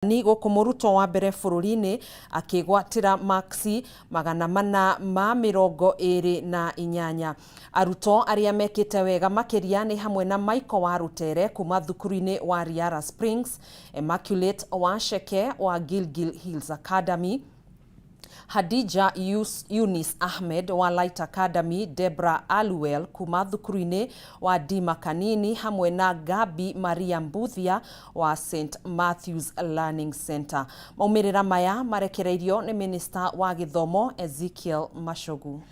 Ni gukumuruto wa mbere bururi-ini akigwatira maksi 428. Aruto aria mekite wega makiria ni hamwe na Michael wa Rutere kuma thukuru-ini wa Riara Springs, Immaculate wa Sheke wa Gilgil Hills Academy, Hadija Yunis Ahmed wa Light Academy, Debra Aluel kuma thukuru-ini wa Dima Kanini hamwe na Gabi Maria Mbuthia wa St Matthews Learning Center. Maumirira maya marekereirio ni Minister wa Githomo Ezekiel Mashogu.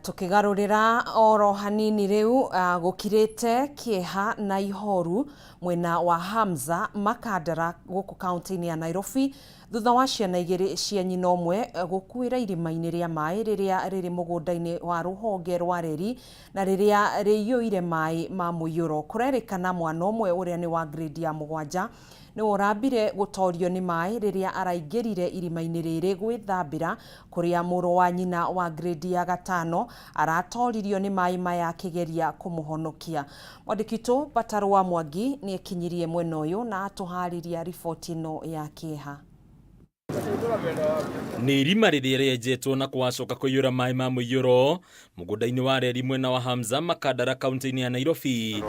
Tukigarurira oro hanini riu gukirite kieha na ihoru mwena wa Hamza Makadara guku kaunti-ini ya Nairobi thutha wa ciana igiri cia nyina umwe gukuira irima-ini ria mai riria riri mugunda-ini wa ruhonge rwa reri na riria riyuire mai ma muiyuro. Kurerikana mwana umwe uria ni wa grade ya 7 ni urambire gutorio ni mai riria araingirire irima-ini riri gwithambira kuria muru wa nyina wa grade ya 5 aratoririo ni mai maya akigeria kumuhonokia. Mwandikito Bataru wa Mwangi ni ekinyirie mwena uyu na atuhariria riboti ino ya kieha. Ni irima riria riejetwo na kwacoka kuiyura mai ma muiyuro mugunda-ini wa reri mwena wa Hamza Makadara kaunti-ini ya Nairobi.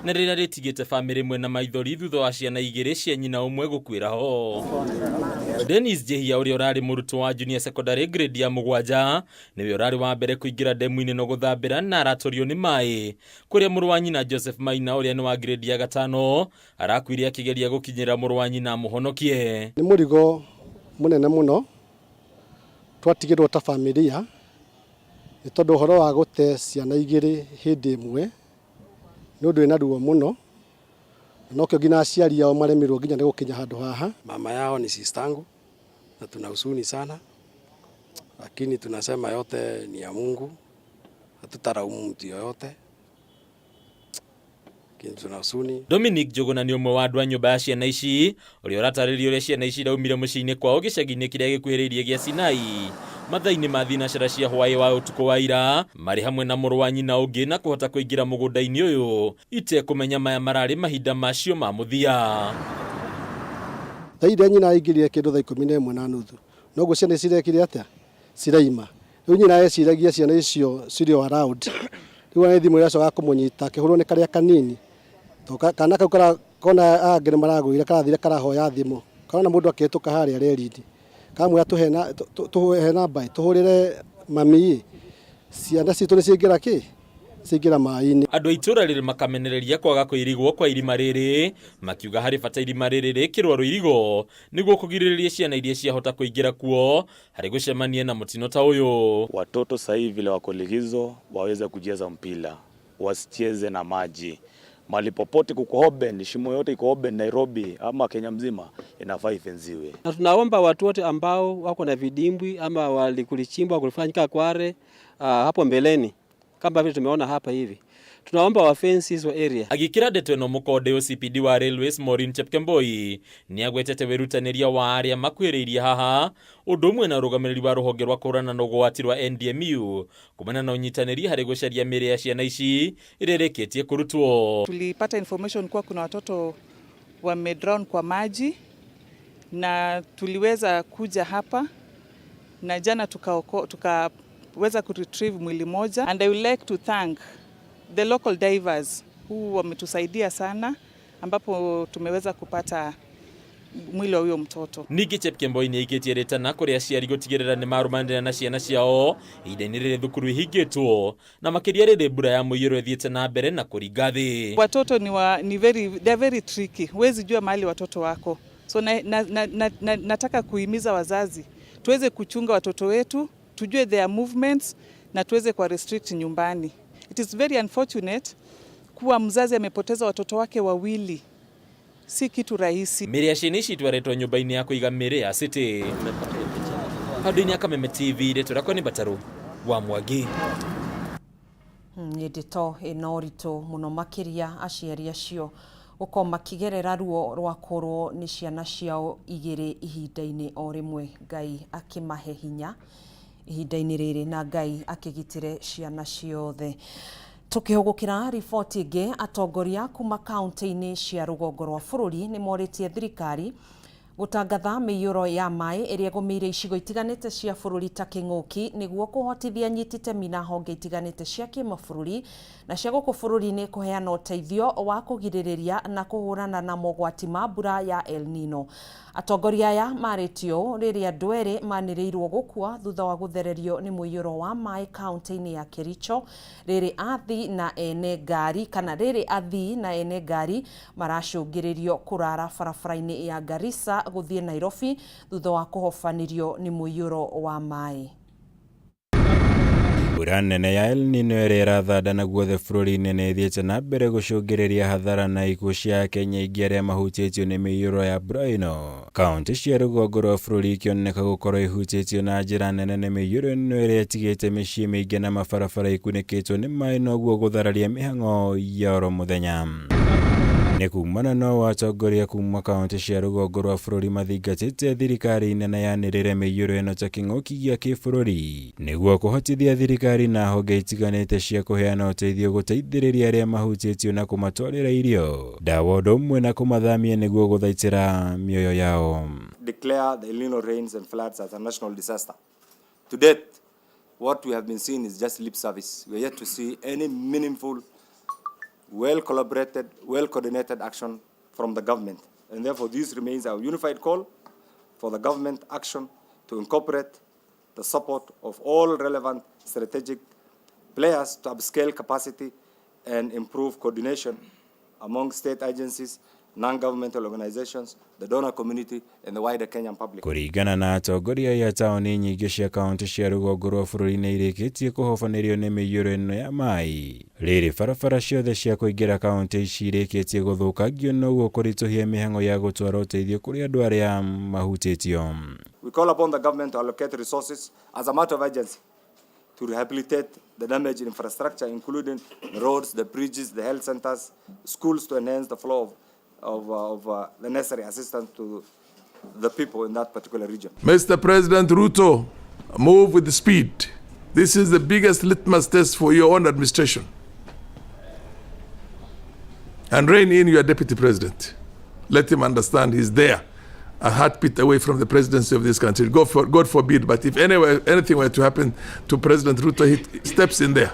Na riria ritigite family mwena maithori thutha wa ciana igiri cia nyina umwe gukwira ho. Dennis Jehia uria urari muruto wa junior secondary grade ya 7 niwe urari wa mbere kuingira demu-ini no guthambira na aratorio ni mai kuria muru wa nyina Joseph Maina uria ni wa grade ya 5 arakwire akigeria gukinyira muru wa nyina muhonokie. Ni murigo munene muno twatigirwo ta familia ni tondu uhoro wa gute ciana igiri hindi imwe ni undu ina ruo muno nokyo ngina aciari ao maremirwo nginya ni gukinya handu haha. Mama yao ni sistangu na tuna huzuni sana, lakini tunasema yote ni ya Mungu, hatutaraumu mtu yoyote. Dominic Jogona ni umwe wa andu a nyumba ya ciana ici uria urataririo uria ciana ici raumire muciĩ-inĩ kwao gĩcagi-inĩ kĩrĩa gĩkuhĩrĩirie gĩa Sinai mathaa-inĩ ma thinacara cia hwaĩ wa utuku wa ira marĩ hamwe na mũrũ wa nyina ũngĩ na kũhota kũingĩra mũgũnda-inĩ ũyũ itekũmenya maya mararĩ mahinda macio ma mũthia. Thaĩrĩa nyina aingĩrire kĩndũ thaa 11:30 noguo ciana cirekire atĩa ciraima. Rĩu nyina eciragia ciana icio cirio around rĩu nĩ thimũ iracoka kũmũnyita kĩhũrwo nĩ karĩa kanini kana kau kona angere maragwire karathire karahoya thimũ kana mũndũ akĩhĩtũka harĩa reri-inĩ kamwe tuhe namba tuhũrĩre mami ciana citũ nĩ ciingĩra kĩ ciingĩra mai-inĩ. Andũ a itũra rĩrĩ makamenereria kwaga kũirigwo kwa irima rĩrĩ makiuga harĩ bata irima rĩrĩ rĩkĩrwo rũirigo nĩguo kũgirĩrĩria ciana iria ciahota kũingĩra kuo harĩ gũcemania na mũtino ta ũyũ. Watoto sasa hivi vile wako likizo waweze kucheza mpira, wasicheze na maji. Mali popote kuko open, shimo yote iko open Nairobi ama Kenya mzima inafaa ifenziwe. Na tunaomba watu wote ambao wako na vidimbwi ama walikulichimbwa kulifanyika kware hapo mbeleni kama vile tumeona hapa hivi, tunaomba wa fences wa area. Agikira ndeto ĩno mũkonde OCPD wa Railways Maureen Chepkemboi ni agwetete wĩrutanĩria wa aria makwĩrĩirie haha ũndũ ũmwe na ũrũgamĩrĩri wa rũhonge rwa kũhũrana na ũgwati rwa NDMU kumana na ũnyitanĩri harĩ gũcaria mĩĩrĩ ya ciana ici ĩrĩa ĩrĩkĩtie kũrutwo. Tulipata information kuwa kuna watoto wamedrown kwa maji na tuliweza kuja hapa na jana tukaweza kuretrieve mwili moja, and I would like to thank the local divers who wametusaidia sana ambapo tumeweza kupata mwili wa huyo mtoto. Ningĩ Chepkemboi nĩ aikĩtie rĩtana kũrĩ aciari gũtigĩrĩra nĩ marumanĩra na ciana ciao ihinda-inĩ rĩrĩ thukuru ihingĩtwo na makĩria rĩrĩ mbura ya mũiyũro ĩthiĩte na mbere na kũringa thĩ. Watoto they're very tricky. Huwezi jua mahali watoto wako. So nataka kuhimiza wazazi tuweze kuchunga watoto wetu, tujue their movements na tuweze kwa restrict nyumbani. It is very unfortunate kuwa mzazi amepoteza watoto wake wawili si kitu rahisi. Miria shinishi twaretwo nyumba-ini ya kuiga miri ya City. Handũ-inĩ ya Kameme TV rĩtũrakwo nĩ Bataru wa Mwangi. Ndeto ĩna ũritũ mũno makĩria aciari acio gũkorwo makĩgerera ruo rwa kũrwo nĩ ciana ciao igĩrĩ ihinda-inĩ o rĩmwe, Ngai akĩmahe hinya ihinda-inĩ rĩrĩ na Ngai akĩgitĩre ciana ciothe. Tukihugukira riboti ĩngĩ, atongoria kuma kaunti-inĩ cia rũgongo rwa bũrũri nĩ morĩtie thirikari gutangatha mĩiyũro ya maĩ ĩrĩa ĩgũmĩire icigo itiganĩte cia bũrũri ta kĩng'ũki nĩguo kũhotithia nyiti itemi na honge itiganĩte cia kĩmabũrũri na cia gũkũ bũrũri-inĩ kũheana ũteithio wa kũgirĩrĩria na kũhũrana na mogwati ma mbura ya El Nino. Atongoria aya marĩtio rĩrĩa andũ erĩ manĩrĩirwo gũkua thutha wa gũthererio nĩ mũiyũro wa maĩ kaunti-inĩ ya Kericho, rĩrĩ athii na ene ngari maracũngĩrĩrio kũrara barabara-inĩ ya Garissa gũthiĩ Nairobi thutha wa kũhobanĩrio nĩ mũiyũro wa maĩ. Mbura nene ya El Nino ĩrĩa ĩrathandana guothe bũrũri-inĩ nĩ ĩthiĩte na mbere gũcũngĩrĩria hathara na ikuũ cia Akenya aingĩ arĩa mahutĩtio nĩ mĩiyũro ya mbura ĩno. Kaunti cia rũgongo rwa bũrũri ikĩoneka gũkorwo ihutĩtio na njĩra nene nĩ mĩiyũro ĩno ĩrĩa ĩtigĩte mĩciĩ mĩingĩ na mabarabara ikunĩkĩtwo nĩ maĩ na ũguo gũthararia mĩhang'o ya oro mũthenya. Nĩ kumana no atongoria kuma kaunti cia rũgongo rwa bũrũri mathingatĩte thirikari nene yanĩrĩre mĩiyũro ĩno ta kĩng'ũki gĩa kĩbũrũri nĩguo kũhotithia thirikari na honge itiganĩte cia kũheana ũteithio gũteithĩrĩria arĩa mahutĩtio na kũmatwarĩra irio, ndawa ũndũ ũmwe na kũmathamia nĩguo gũthaitĩra mĩoyo yao. Declare the El Nino rains and floods as a national disaster. To date, what we have been seeing is just lip service. We are yet to see any meaningful, well-collaborated, well-coordinated action from the government. And therefore, this remains our unified call for the government action to incorporate the support of all relevant strategic players to upscale capacity and improve coordination among state agencies, non-governmental organizations, the donor community, and the wider Kenyan public. Kũringana na atongoria ya taũni nyingĩ cia kaunti cia rũgongo rwa bũrũri nĩ irĩkĩtie kũhobanĩrio nĩ mĩiyũro ĩno ya maĩ. Rĩrĩ barabara ciothe cia kũingĩra kaunti ici irĩkĩtie gũthũkangio na ũguo kũritũhia mĩhang'o ya gũtwara ũteithio kũrĩ andũ arĩa mahutĩtio. We call upon the government to allocate resources as a matter of urgency to rehabilitate the damaged infrastructure, including the roads, the bridges, the health centers, schools, to enhance the flow of the necessary assistance to the people in that particular region. Mr. President Ruto, move with speed. This is the biggest litmus test for your own administration. And rein in your deputy president. Let him understand he's there, a heartbeat away from the presidency of this country. God forbid, but if anything were to happen to President Ruto, he steps in there.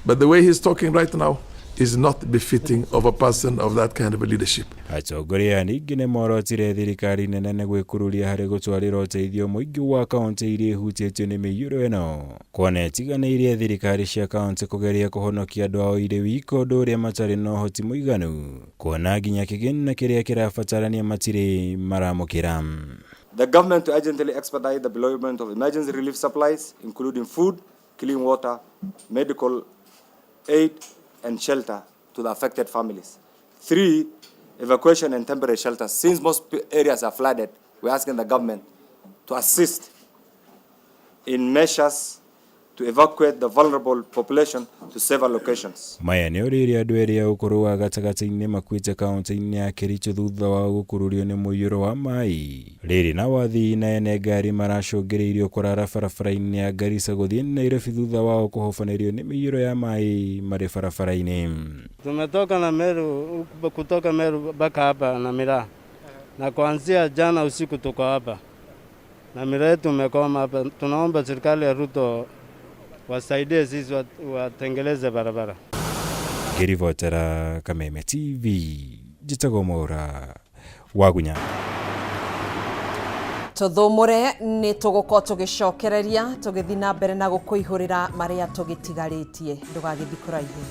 But the way he's talking right now is not befitting of a person of that kind of a leadership. Atongoria ningĩ nĩ morotire thirikari nene nĩ gwĩkururia harĩ gũtwarĩra ũteithio mũingĩ wa kaunti iria ihutĩtio nĩ mĩiyũro ĩno. Kuona ĩtiganĩirie thirikari cia kaunti kũgeria kũhonokia andũ ao irĩ wiko, ũndũ ũrĩa matarĩ na ũhoti mũiganu. Kuona nginya kĩgĩna kĩrĩa kĩrabatarania matirĩ maramũkĩra. The government to urgently expedite the deployment of emergency relief supplies, including food, clean water, medical aid, and shelter to the affected families. 3, evacuation and temporary shelters. Since most areas are flooded, we're asking the government to assist in measures to evacuate the vulnerable population to safer locations. Maya nĩ ũrĩrĩ andũ erĩ a ũkũrũ wa gatagatĩ-inĩ makuĩte kaunti-inĩ ya Kericho thutha wa gũkururio nĩ mũiyũro wa maĩ. Rĩrĩ na wathii na ene ngari maracũngĩrĩirio kũrara barabara-inĩ ya Garissa gũthiĩ Nairobi thutha wao kũhobanĩrio nĩ mĩiyũro ya maĩ marĩ barabara-inĩ. Tumetoka na Meru, kutoka Meru mpaka hapa na miraa, na kuanzia jana usiku tuko hapa na miraa yetu tumekoma hapa. Tunaomba serikali ya Ruto wasaidie sisi watengeleze barabara. Ngĩribotera Kameme TV, njĩtagwo Mwaura Wagunya. Tuthumure nĩ tũgũkorwo tũgĩcokereria tũgĩthiĩ na mbere na gũkũihũrĩra marĩa tũgĩtigarĩtie, ndũgagĩthiĩ kũraihu.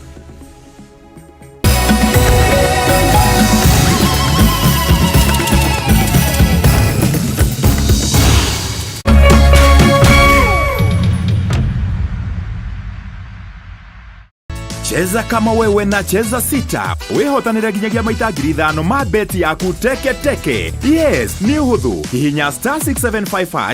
Cheza kama wewe na cheza sita. Wehotanira ginyagia maita 5,000 ma beti yaku teke teke. Yes, ni uhuthu. Hihinya *675#